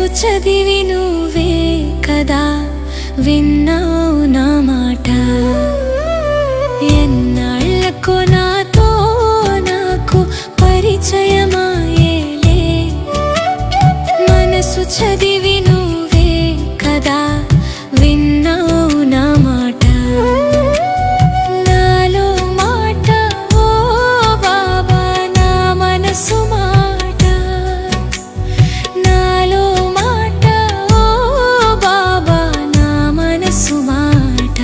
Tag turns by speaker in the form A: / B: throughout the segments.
A: మనసు చదివి నువ్వే కదా విన్నావు నా మాట. ఎన్నాళ్ళకో నాతో నాకు పరిచయమాయేలే. మనసు చదివి నువ్వే కదా విన్నావు నా మాట. నాలో మాట ఓ బాబా నా మనసు మాట. నాలో మాట ఓ బాబా నా మనసు మాట.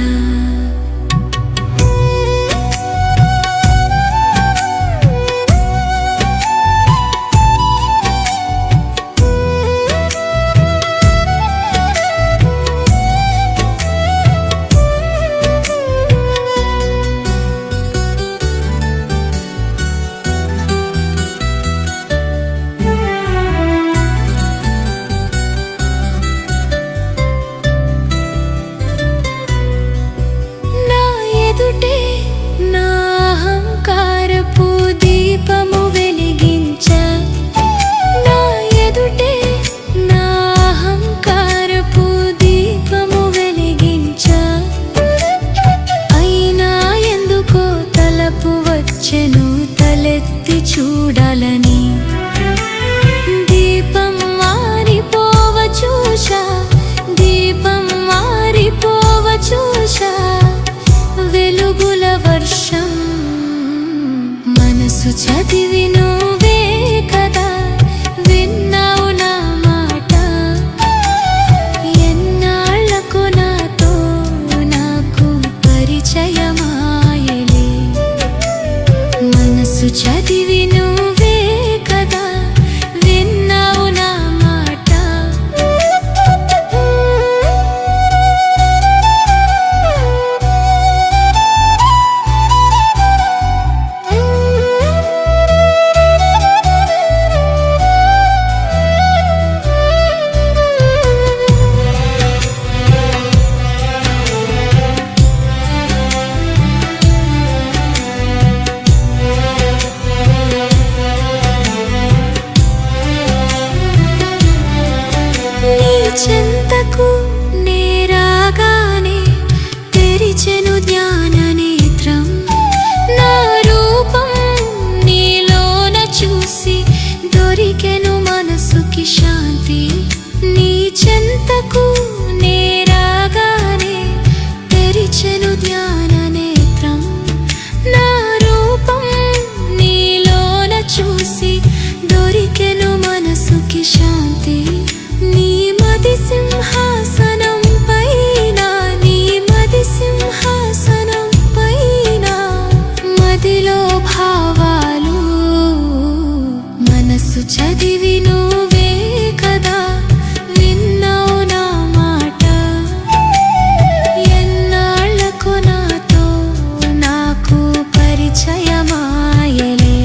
A: నా అహంకారపు దీపము వెలిగించా. నా ఎదుటే నా అహంకారపు దీపము వెలిగించా. అయినా ఎందుకో తలపు వచ్చెను తలెత్తి చూడాలని. దీపం మారిపోవ చూశా, దీపం మారిపోవ చూశా. వెలుగుల వర్షం మనసు చదివి నువ్వే కదా విన్నావు నా మాట. ఎన్నాళ్ళకు నాతో నాకు పరిచయమాయలే. మనసు చదివి నువ్వే కదా విన్నావు నా మాట. చెంతకు నేరాగానే తెరిచెను జ్ఞాన నేత్రం. నా రూపం నీలోన చూసి దొరికెను మనసుకి శాంతి. నీ చెంతకు నేరాగానే తెరిచెను జ్ఞాన నేత్రం. నా రూపం నీలోన చూసి దొరికెను మనసుకి శాంతి. నీ మది సింహాసనం పైన, నీ మది సింహాసనం పైన మదిలో భావాలు. మనసు చదివి నువ్వే కదా విన్నావు నా మాట. ఎన్నాళ్ళకు నాతో నాకు పరిచయమాయలే.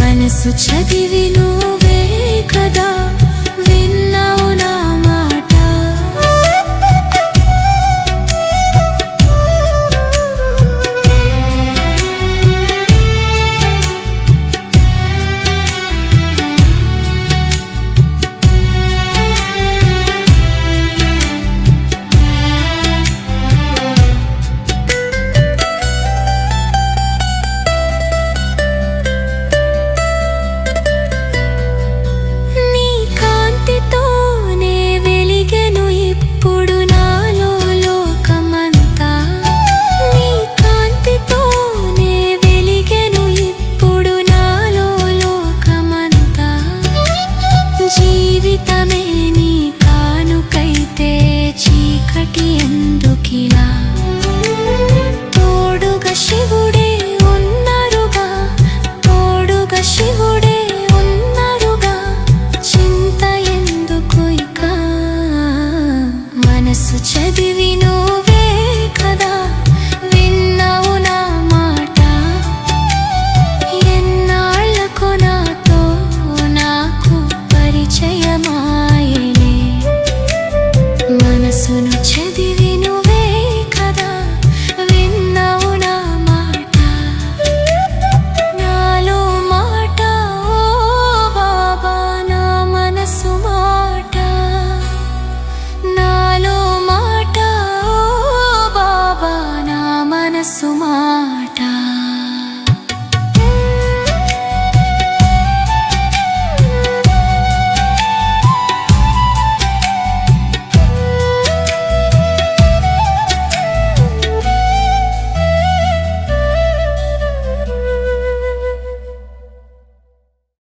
A: మనసు చదివి